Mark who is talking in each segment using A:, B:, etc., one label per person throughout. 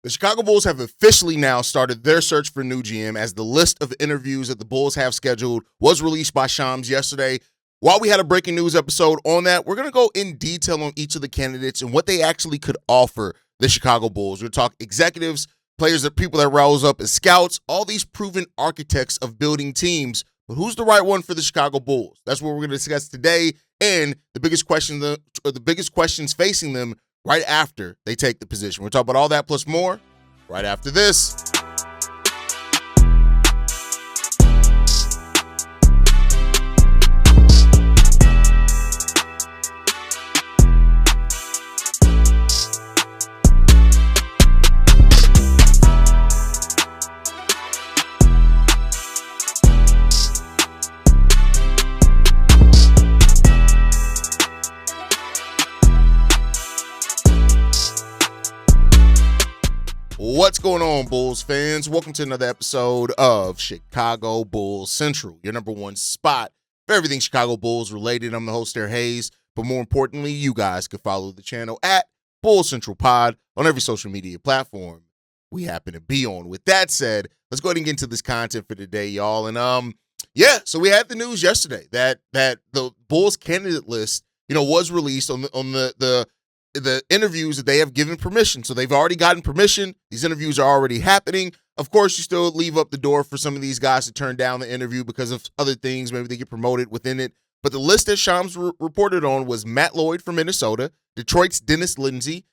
A: The Chicago Bulls have officially now started their search for new GM as the list of interviews that the Bulls have scheduled was released by Shams yesterday. While we had a breaking news episode on that, we're going to go in detail on each of the candidates and what they actually could offer the Chicago Bulls. We'll talk executives, players, people that rouse up as scouts, all these proven architects of building teams. But who's the right one for the Chicago Bulls? That's what we're going to discuss today, and the biggest questions facing them right after they take the position. We'll talk about all that plus more right after this. What's going on, Bulls fans? Welcome to another episode of Chicago Bulls Central, your number one spot for everything Chicago Bulls related. I'm the host there, Haize, but more importantly, you guys can follow the channel at Bulls Central Pod on every social media platform we happen to be on. With that said, let's go ahead and get into this content for today, y'all. And so we had the news yesterday that the Bulls candidate list, was released on the interviews that they have given permission. So they've already gotten permission. These interviews are already happening. Of course, you still leave up the door for some of these guys to turn down the interview because of other things. Maybe they get promoted within it. But the list that Shams reported on was Matt Lloyd from Minnesota, Detroit's Dennis Lindsey,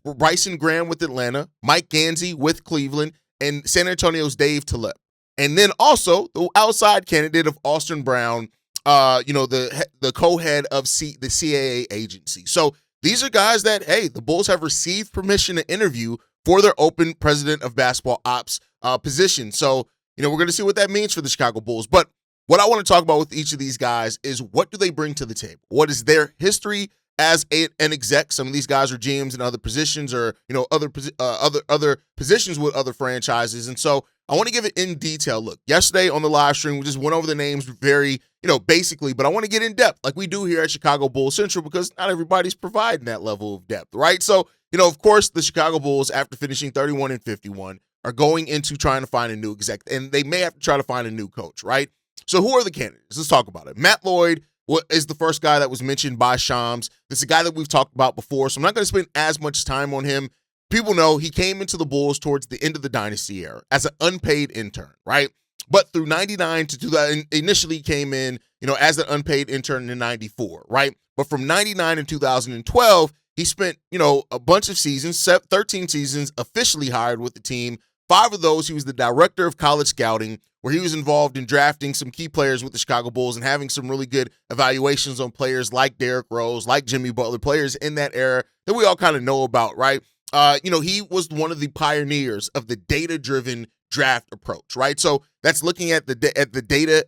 A: Bryson Graham with Atlanta, Mike Ganzy with Cleveland, and San Antonio's Dave Telep. And then also the outside candidate of Austin Brown, the co-head of the CAA agency. So these are guys that, hey, the Bulls have received permission to interview for their open president of basketball ops position. So, we're going to see what that means for the Chicago Bulls. But what I want to talk about with each of these guys is what do they bring to the table? What is their history as an exec? Some of these guys are GMs in other positions or, other positions with other franchises. And so I want to give it in detail. Look, yesterday on the live stream, we just went over the names very, basically, but I want to get in depth like we do here at Chicago Bulls Central because not everybody's providing that level of depth, right? So, of course, the Chicago Bulls, after finishing 31-51, are going into trying to find a new exec, and they may have to try to find a new coach, right? So who are the candidates? Let's talk about it. Matt Lloyd is the first guy that was mentioned by Shams. This is a guy that we've talked about before, so I'm not going to spend as much time on him. People know he came into the Bulls towards the end of the dynasty era as an unpaid intern, right? But through 99 to 2000, initially came in, as an unpaid intern in 94, right? But from 99 to 2012, he spent, a bunch of seasons, 13 seasons officially hired with the team. 5 of those, he was the director of college scouting, where he was involved in drafting some key players with the Chicago Bulls and having some really good evaluations on players like Derrick Rose, like Jimmy Butler, players in that era that we all kind of know about, right? He was one of the pioneers of the data-driven draft approach, right? So that's looking at the data,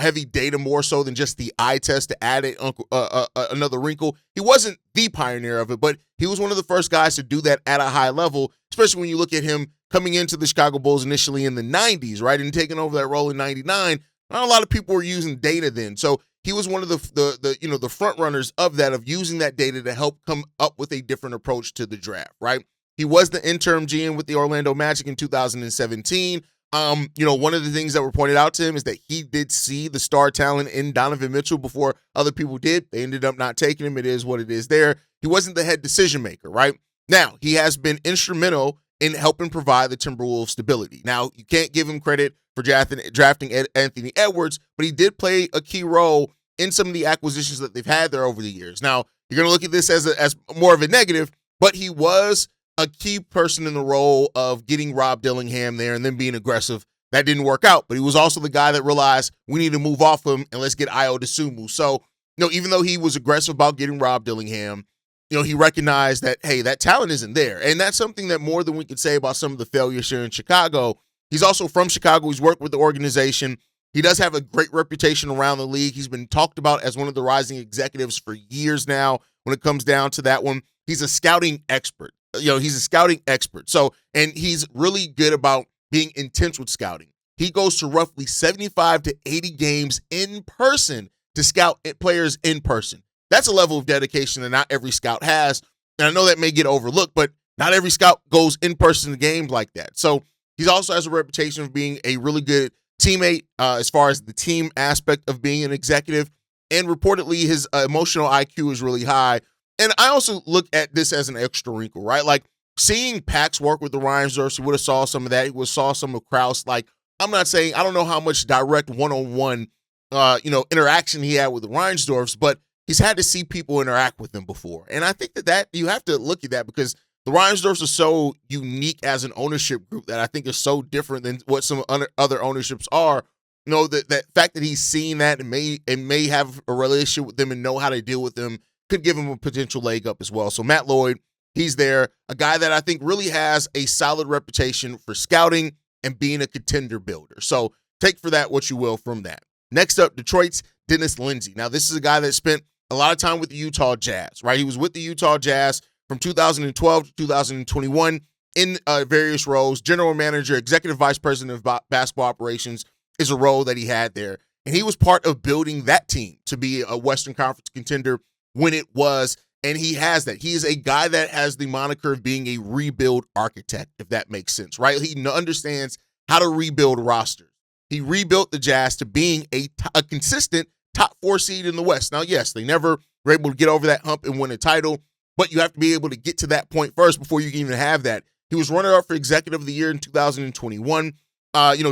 A: heavy data more so than just the eye test to add another wrinkle. He wasn't the pioneer of it, but he was one of the first guys to do that at a high level, especially when you look at him coming into the Chicago Bulls initially in the 90s, right? And taking over that role in 99. Not a lot of people were using data then. So he was one of the front runners of that, of using that data to help come up with a different approach to the draft, right? He was the interim GM with the Orlando Magic in 2017. One of the things that were pointed out to him is that he did see the star talent in Donovan Mitchell before other people did. They ended up not taking him. It is what it is there. He wasn't the head decision maker, right? Now, he has been instrumental in helping provide the Timberwolves stability. Now, you can't give him credit for drafting Anthony Edwards, but he did play a key role in some of the acquisitions that they've had there over the years. Now, you're going to look at this as more of a negative, but he was a key person in the role of getting Rob Dillingham there and then being aggressive. That didn't work out, but he was also the guy that realized we need to move off him and let's get Ayo Dosunmu. So, even though he was aggressive about getting Rob Dillingham, he recognized that, hey, that talent isn't there. And that's something that more than we could say about some of the failures here in Chicago. He's also from Chicago. He's worked with the organization. He does have a great reputation around the league. He's been talked about as one of the rising executives for years now when it comes down to that one. He's a scouting expert. He's a scouting expert. So, and he's really good about being intense with scouting. He goes to roughly 75 to 80 games in person to scout players in person. That's a level of dedication that not every scout has. And I know that may get overlooked, but Not every scout goes in person to games like that. So he also has a reputation of being a really good teammate as far as the team aspect of being an executive. And reportedly, his emotional IQ is really high. And I also look at this as an extra wrinkle, right? Like seeing Pax work with the Reinsdorfs, he would have saw some of that. He would have saw some of Krause. Like, I'm not saying, I don't know how much direct one-on-one, interaction he had with the Reinsdorfs, but he's had to see people interact with them before. And I think that you have to look at that because the Reinsdorfs are so unique as an ownership group that I think is so different than what some other ownerships are. That fact that he's seen that and may have a relationship with them and know how to deal with them could give him a potential leg up as well. So Matt Lloyd, he's there, a guy that I think really has a solid reputation for scouting and being a contender builder. So take for that what you will from that. Next up, Detroit's Dennis Lindsey. Now, this is a guy that spent a lot of time with the Utah Jazz, right? He was with the Utah Jazz from 2012 to 2021 in various roles. General manager, executive vice president of basketball operations is a role that he had there. And he was part of building that team to be a Western Conference contender when it was. And he has that. He is a guy that has the moniker of being a rebuild architect, if that makes sense, right? He understands how to rebuild rosters. He rebuilt the Jazz to being a consistent top 4 seed in the West. Now, yes, they never were able to get over that hump and win a title, but you have to be able to get to that point first before you can even have that. He was runner-up for Executive of the Year in 2021.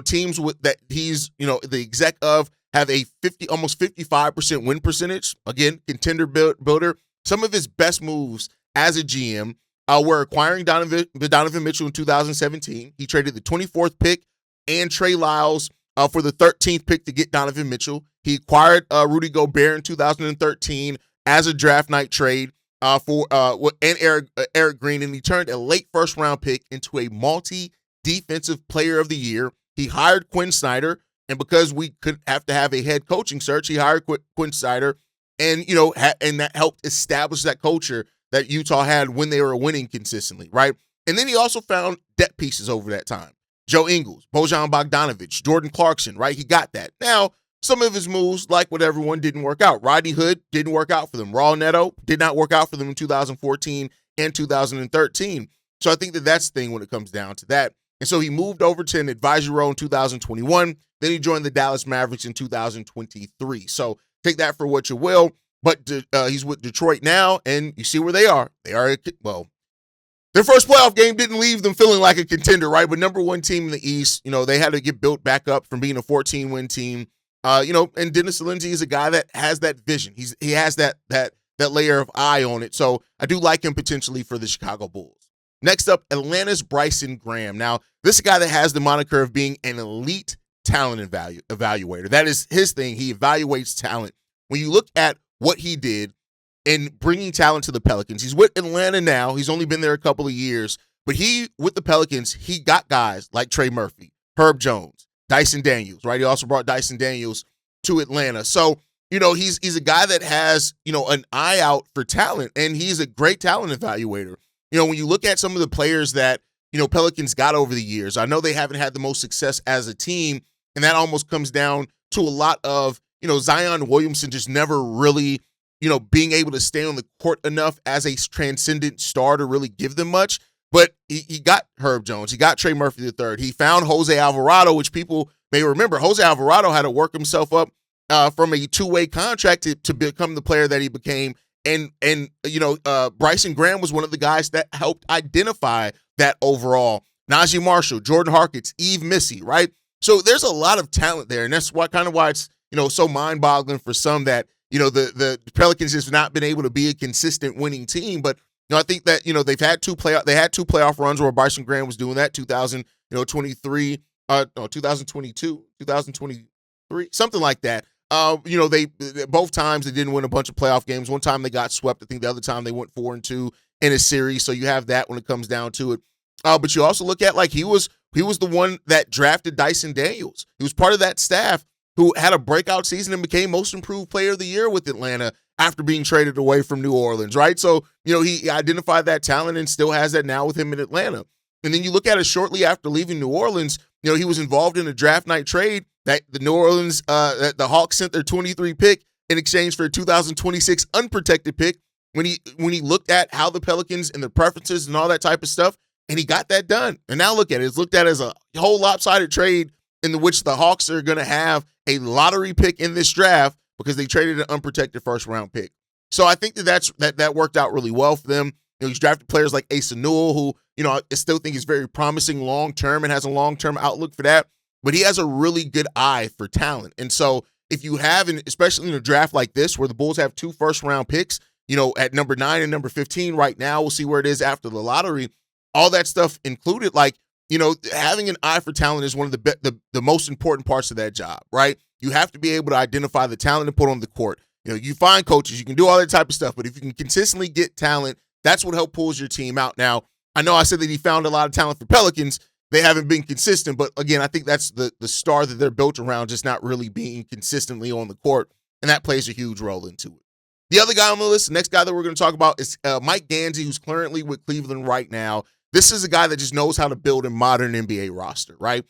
A: Teams that he's, the exec of have a almost 55% win percentage. Again, contender builder. Some of his best moves as a GM were acquiring Donovan Mitchell in 2017. He traded the 24th pick and Trey Lyles for the 13th pick to get Donovan Mitchell. He acquired Rudy Gobert in 2013 as a draft night trade for Eric Green, and he turned a late first-round pick into a multi-defensive player of the year. He hired Quinn Snyder, and because we could have to have a head coaching search, he hired Quinn Snyder, and and that helped establish that culture that Utah had when they were winning consistently, right? And then he also found depth pieces over that time. Joe Ingles, Bojan Bogdanovic, Jordan Clarkson, right? He got that. Now, some of his moves, like with everyone, didn't work out. Rodney Hood didn't work out for them. Raul Neto did not work out for them in 2014 and 2013. So I think that's the thing when it comes down to that. And so he moved over to an advisory role in 2021. Then he joined the Dallas Mavericks in 2023. So take that for what you will. But he's with Detroit now, and you see where they are. They are, their first playoff game didn't leave them feeling like a contender, right? But number one team in the East, they had to get built back up from being a 14-win team. And Dennis Lindsey is a guy that has that vision. He has that layer of eye on it. So I do like him potentially for the Chicago Bulls. Next up, Atlanta's Bryson Graham. Now, this is a guy that has the moniker of being an elite talent evaluator. That is his thing. He evaluates talent. When you look at what he did in bringing talent to the Pelicans, he's with Atlanta now. He's only been there a couple of years. But with the Pelicans, he got guys like Trey Murphy, Herb Jones, Dyson Daniels, right? He also brought Dyson Daniels to Atlanta. So, he's a guy that has, an eye out for talent, and he's a great talent evaluator. When you look at some of the players that, Pelicans got over the years, I know they haven't had the most success as a team, and that almost comes down to a lot of, Zion Williamson just never really, being able to stay on the court enough as a transcendent star to really give them much. But he got Herb Jones. He got Trey Murphy III. He found Jose Alvarado, which people may remember. Jose Alvarado had to work himself up from a two-way contract to become the player that he became. And Bryson Graham was one of the guys that helped identify that overall. Najee Marshall, Jordan Harkins, Eve Missy, right? So there's a lot of talent there, and that's why it's so mind-boggling for some that the Pelicans has not been able to be a consistent winning team. But I think that they've had two playoff runs where Bryson Graham was doing that 2022, 2023, something like that. They both times they didn't win a bunch of playoff games. One time they got swept. I think the other time they went 4-2 in a series. So you have that when it comes down to it. But you also look at he was the one that drafted Dyson Daniels. He was part of that staff who had a breakout season and became most improved player of the year with Atlanta after being traded away from New Orleans, right? So, he identified that talent and still has that now with him in Atlanta. And then you look at it shortly after leaving New Orleans, he was involved in a draft night trade that the New Orleans, the Hawks sent their 23 pick in exchange for a 2026 unprotected pick when he looked at how the Pelicans and their preferences and all that type of stuff, and he got that done. And now look at it. It's looked at as a whole lopsided trade in which the Hawks are going to have a lottery pick in this draft because they traded an unprotected first-round pick. So I think that worked out really well for them. He's drafted players like Asa Newell, who, I still think is very promising long-term and has a long-term outlook for that. But he has a really good eye for talent. And so if you have, especially in a draft like this where the Bulls have 2 first-round picks, at number 9 and number 15 right now, we'll see where it is after the lottery, all that stuff included, having an eye for talent is one of the most important parts of that job, right? You have to be able to identify the talent and put on the court. You find coaches, you can do all that type of stuff, but if you can consistently get talent, that's what helps pulls your team out. Now, I know I said that he found a lot of talent for Pelicans. They haven't been consistent, but again, I think that's the star that they're built around, just not really being consistently on the court, and that plays a huge role into it. The other guy on the list, the next guy that we're going to talk about is Mike Ganzy, who's currently with Cleveland right now. This is a guy that just knows how to build a modern NBA roster, right?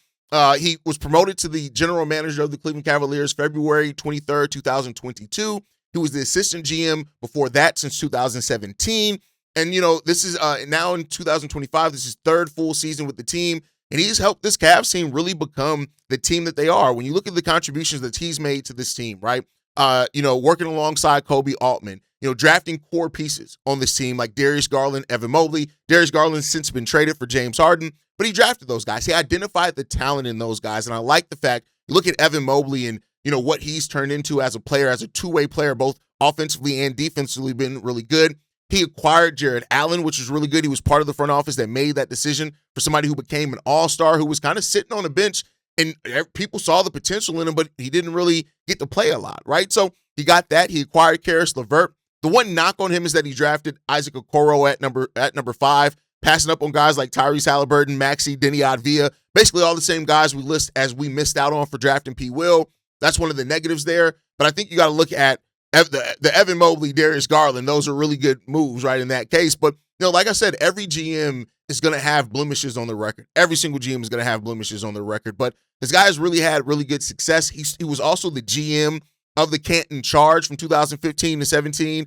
A: He was promoted to the general manager of the Cleveland Cavaliers February 23rd, 2022. He was the assistant GM before that since 2017. And, this is now in 2025, this is his 3rd full season with the team. And he's helped this Cavs team really become the team that they are. When you look at the contributions that he's made to this team, right? Working alongside Kobe Altman, drafting core pieces on this team like Darius Garland, Evan Mobley. Darius Garland's since been traded for James Harden, but he drafted those guys. He identified the talent in those guys. And I like the fact, you look at Evan Mobley and, what he's turned into as a player, as a two-way player, both offensively and defensively, been really good. He acquired Jared Allen, which was really good. He was part of the front office that made that decision for somebody who became an all-star, who was kind of sitting on the bench, and people saw the potential in him, but he didn't really get to play a lot, right? So he got that. He acquired Karis LeVert. The one knock on him is that he drafted Isaac Okoro at number 5, passing up on guys like Tyrese Halliburton, Maxey, Denny Advia, basically all the same guys we list as we missed out on for drafting P. Will. That's one of the negatives there. But I think you got to look at the Evan Mobley, Darius Garland. Those are really good moves, right, in that case. But, like I said, every GM is going to have blemishes on the record. Every single GM is going to have blemishes on the record. But this guy has really had really good success. He was also the GM of the Canton Charge from 2015 to 17.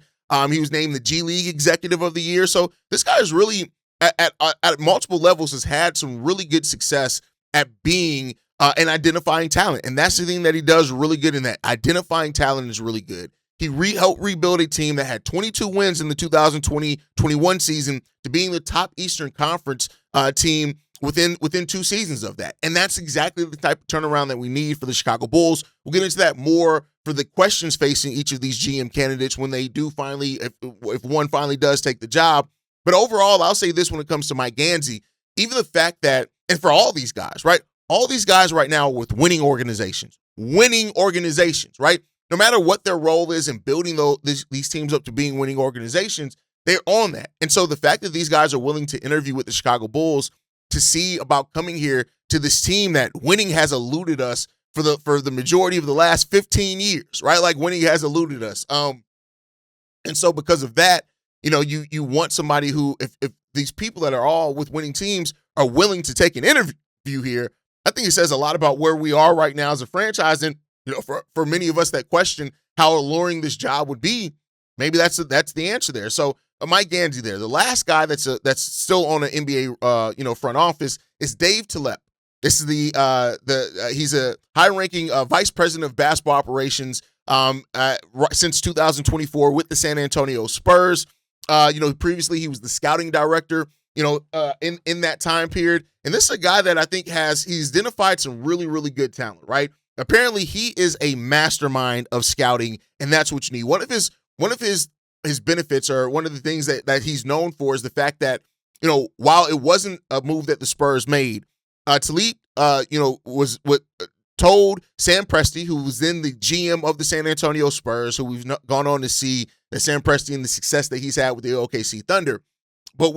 A: He was named the G League Executive of the Year. So this guy is really, at multiple levels, has had some really good success at being and identifying talent. And that's the thing that he does really good in that. Identifying talent is really good. He helped rebuild a team that had 22 wins in the 2020-21 season to being the top Eastern Conference team within 2 seasons of that. And that's exactly the type of turnaround that we need for the Chicago Bulls. We'll get into that more for the questions facing each of these GM candidates when they do finally, if one finally does take the job. But overall, I'll say this when it comes to Mike Ganzy, even the fact that, and for all these guys, right? All these guys right now are with winning organizations, right? No matter what their role is in building these teams up to being winning organizations, they're on that. And so the fact that these guys are willing to interview with the Chicago Bulls to see about coming here to this team that winning has eluded us for the majority of the last 15 years, right? Like winning has eluded us. And so because of that, you want somebody who, if these people that are all with winning teams are willing to take an interview here, I think it says a lot about where we are right now as a franchise. And, for many of us that question how alluring this job would be, maybe that's the answer there. So Mike Ganzy there. The last guy that's still on an NBA front office is Dave Telep. This is he's a high-ranking vice president of basketball operations since 2024 with the San Antonio Spurs. Previously he was the scouting director, in that time period. And this is a guy that I think he's identified some really, really good talent, right? Apparently he is a mastermind of scouting, and that's what you need. One of his benefits, or one of the things that he's known for, is the fact that, while it wasn't a move that the Spurs made, Telep, was what told Sam Presti, who was then the GM of the San Antonio Spurs, who we've gone on to see that Sam Presti and the success that he's had with the OKC Thunder. But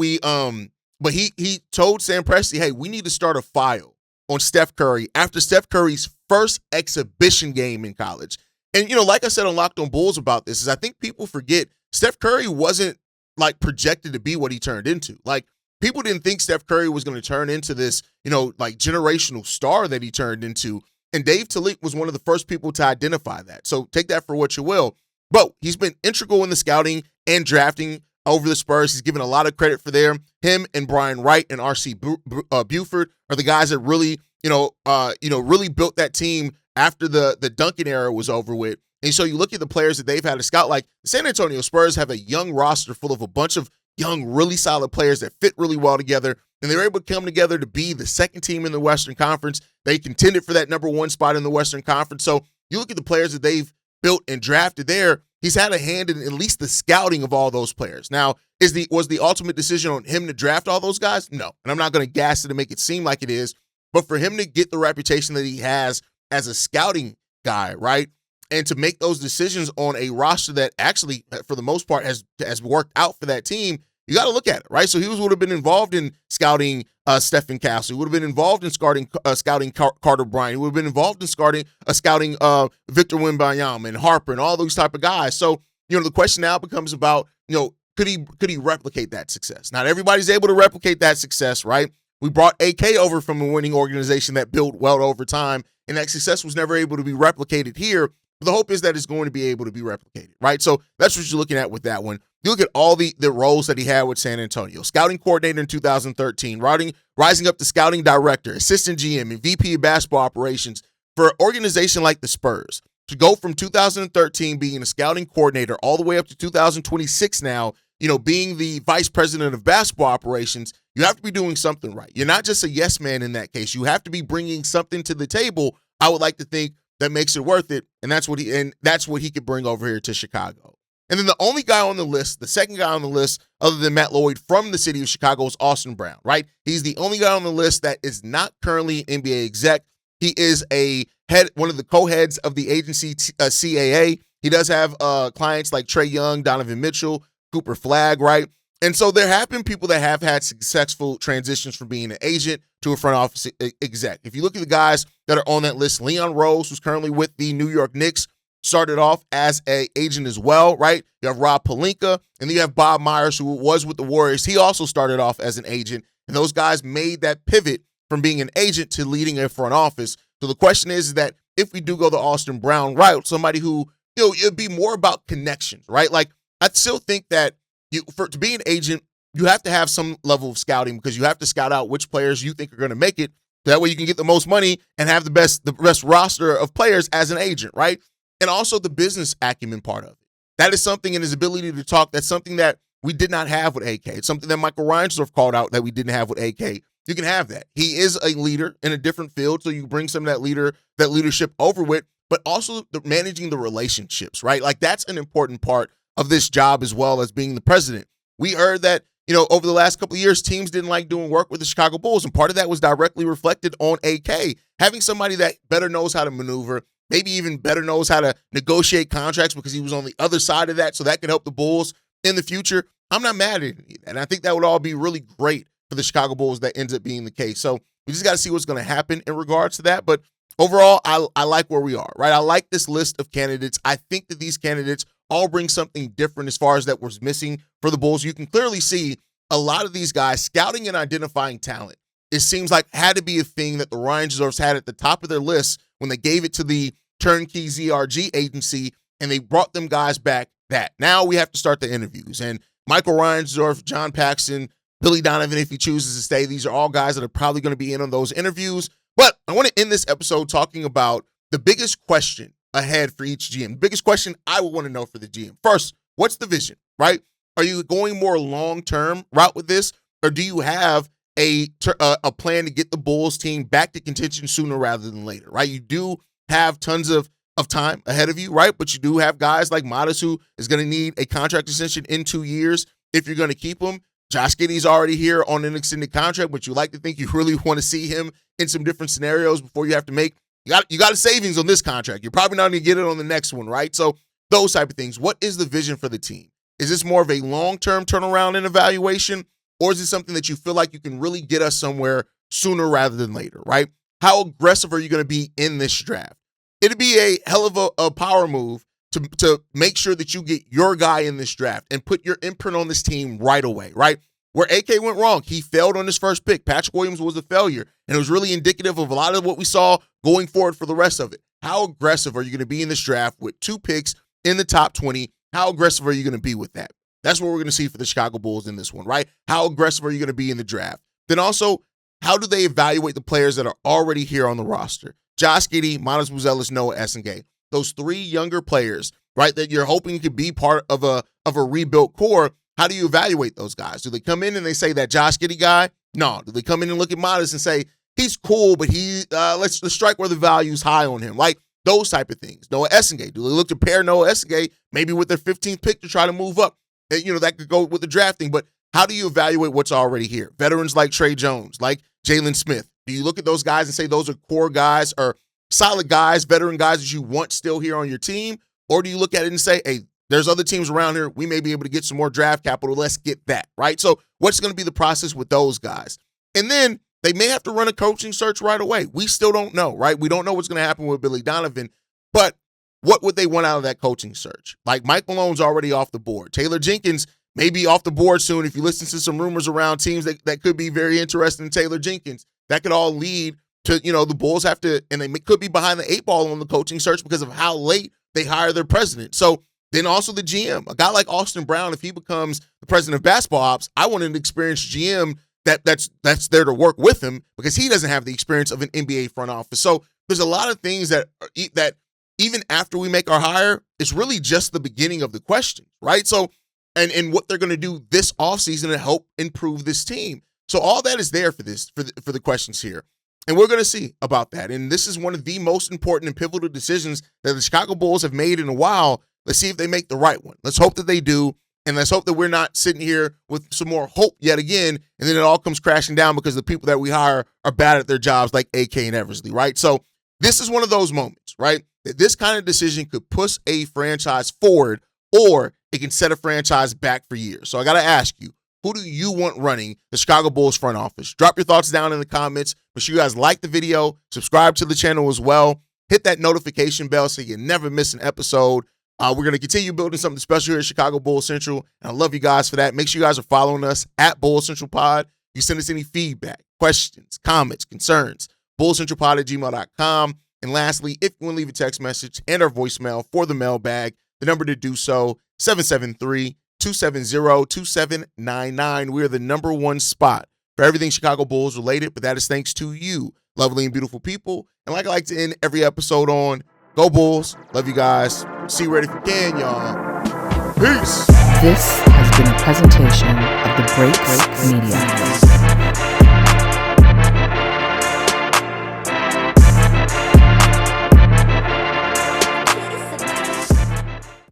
A: he told Sam Presti, hey, we need to start a file on Steph Curry after Steph Curry's first exhibition game in college. And, like I said on Locked on Bulls about this, is I think people forget Steph Curry wasn't like projected to be what he turned into. Like, people didn't think Steph Curry was going to turn into this, like generational star that he turned into. And Dave Telep was one of the first people to identify that. So take that for what you will. But he's been integral in the scouting and drafting over the Spurs. He's given a lot of credit for them. Him and Brian Wright and R.C. Buford are the guys that really, really built that team after the Duncan era was over with. And so you look at the players that they've had to scout, like the San Antonio Spurs have a young roster full of a bunch of young, really solid players that fit really well together. And they were able to come together to be the second team in the Western Conference. They contended for that number one spot in the Western Conference. So you look at the players that they've built and drafted there, he's had a hand in at least the scouting of all those players. Now, was the ultimate decision on him to draft all those guys? No. And I'm not going to gas it to make it seem like it is. But for him to get the reputation that he has as a scouting guy, right? And to make those decisions on a roster that actually, for the most part, has worked out for that team, you got to look at it, right? So he would have been involved in scouting Stephen Castle. He would have been involved in scouting Carter Bryant. He would have been involved in scouting Victor Wembanyama and Harper and all those type of guys. So, the question now becomes about, could he replicate that success? Not everybody's able to replicate that success, right? We brought AK over from a winning organization that built well over time, and that success was never able to be replicated here. But the hope is that it's going to be able to be replicated, right? So that's what you're looking at with that one. You look at all the roles that he had with San Antonio. Scouting coordinator in 2013, rising up to scouting director, assistant GM, and VP of basketball operations for an organization like the Spurs. To go from 2013 being a scouting coordinator all the way up to 2026 now, being the vice president of basketball operations, you have to be doing something right. You're not just a yes man in that case. You have to be bringing something to the table, I would like to think, that makes it worth it, and that's what he could bring over here to Chicago. And then the only guy on the list, the second guy on the list, other than Matt Lloyd from the city of Chicago, is Austin Brown, right? He's the only guy on the list that is not currently an NBA exec. He is one of the co-heads of the agency CAA. He does have clients like Trae Young, Donovan Mitchell, Cooper Flagg, right? And so there have been people that have had successful transitions from being an agent to a front office exec. If you look at the guys that are on that list, Leon Rose, who's currently with the New York Knicks, started off as an agent as well, right? You have Rob Pelinka, and then you have Bob Myers, who was with the Warriors. He also started off as an agent, and those guys made that pivot from being an agent to leading a front office. So the question is that if we do go the Austin Brown route, somebody who, it'd be more about connections, right? Like, I still think that to be an agent, you have to have some level of scouting because you have to scout out which players you think are going to make it. That way you can get the most money and have the best roster of players as an agent, right? And also the business acumen part of it. That is something in his ability to talk. That's something that we did not have with AK. It's something that Michael Reinsdorf called out that we didn't have with AK. You can have that. He is a leader in a different field, so you bring some of that leadership over with, but also managing the relationships, right? Like, that's an important part of this job as well as being the president. We heard that, over the last couple of years, teams didn't like doing work with the Chicago Bulls, and part of that was directly reflected on AK. Having somebody that better knows how to maneuver, maybe even better knows how to negotiate contracts because he was on the other side of that, so that could help the Bulls in the future. I'm not mad at it, and I think that would all be really great for the Chicago Bulls. That ends up being the case. So we just got to see what's going to happen in regards to that. But overall, I like where we are, right? I like this list of candidates. I think that these candidates all bring something different as far as that was missing for the Bulls. You can clearly see a lot of these guys scouting and identifying talent. It seems like had to be a thing that the Reinsdorfs had at the top of their list when they gave it to the turnkey ZRG agency and they brought them guys back. That now we have to start the interviews. And Michael Reinsdorf, John Paxson, Billy Donovan, if he chooses to stay, these are all guys that are probably going to be in on those interviews. But I want to end this episode talking about the biggest question ahead for each GM. The biggest question I would want to know for the GM. First, what's the vision, right? Are you going more long-term route with this, or do you have a plan to get the Bulls team back to contention sooner rather than later, right? You do have tons of time ahead of you, right? But you do have guys like Modest who is going to need a contract extension in 2 years if you're going to keep him. Josh Giddey's already here on an extended contract, but you like to think you really want to see him in some different scenarios before you have to make you got a savings on this contract. You're probably not going to get it on the next one, right? So those type of things. What is the vision for the team? Is this more of a long-term turnaround and evaluation, or is it something that you feel like you can really get us somewhere sooner rather than later, right? How aggressive are you going to be in this draft? It'd be a hell of a power move to make sure that you get your guy in this draft and put your imprint on this team right away, right? Where AK went wrong, he failed on his first pick. Patrick Williams was a failure, and it was really indicative of a lot of what we saw going forward for the rest of it. How aggressive are you going to be in this draft with 2 picks in the top 20, how aggressive are you going to be with that? That's what we're going to see for the Chicago Bulls in this one, right? How aggressive are you going to be in the draft? Then also, how do they evaluate the players that are already here on the roster? Josh Giddey, Matas Buzelis, Noah Essengay. Those 3 younger players, right, that you're hoping could be part of a rebuilt core. How do you evaluate those guys? Do they come in and they say that Josh Giddey guy? No. Do they come in and look at Matas and say, he's cool, but let's strike where the value's high on him? Like those type of things. Noah Essengay. Do they look to pair Noah Essengay maybe with their 15th pick to try to move up? That could go with the drafting, but how do you evaluate what's already here? Veterans like Trey Jones, like Jalen Smith. Do you look at those guys and say those are core guys or solid guys, veteran guys that you want still here on your team? Or do you look at it and say, hey, there's other teams around here. We may be able to get some more draft capital. Let's get that, right? So what's going to be the process with those guys? And then they may have to run a coaching search right away. We still don't know, right? We don't know what's going to happen with Billy Donovan, but what would they want out of that coaching search? Like Mike Malone's already off the board. Taylor Jenkins may be off the board soon. If you listen to some rumors around teams that could be very interested in Taylor Jenkins, that could all lead to, the Bulls have to, and they could be behind the 8 ball on the coaching search because of how late they hire their president. So then also the GM, a guy like Austin Brown, if he becomes the president of basketball ops, I want an experienced GM that's there to work with him because he doesn't have the experience of an NBA front office. So there's a lot of things that even after we make our hire, it's really just the beginning of the questions, right? So, and what they're going to do this offseason to help improve this team. So all that is there for the questions here. And we're going to see about that. And this is one of the most important and pivotal decisions that the Chicago Bulls have made in a while. Let's see if they make the right one. Let's hope that they do. And let's hope that we're not sitting here with some more hope yet again, and then it all comes crashing down because the people that we hire are bad at their jobs like AK and Eversley, right? So this is one of those moments, right? That this kind of decision could push a franchise forward or it can set a franchise back for years. So I got to ask you, who do you want running the Chicago Bulls front office? Drop your thoughts down in the comments. Make sure you guys like the video, subscribe to the channel as well. Hit that notification bell so you never miss an episode. We're going to continue building something special here at Chicago Bulls Central, and I love you guys for that. Make sure you guys are following us at Bulls Central Pod. You send us any feedback, questions, comments, concerns, bullscentralpod@gmail.com. And lastly, if you want to leave a text message and our voicemail for the mailbag, the number to do so, 773-270-2799. We are the #1 spot for everything Chicago Bulls related, but that is thanks to you, lovely and beautiful people. And like I like to end every episode on, go Bulls. Love you guys. See you ready if you can, y'all. Peace.
B: This has been a presentation of the Break Media.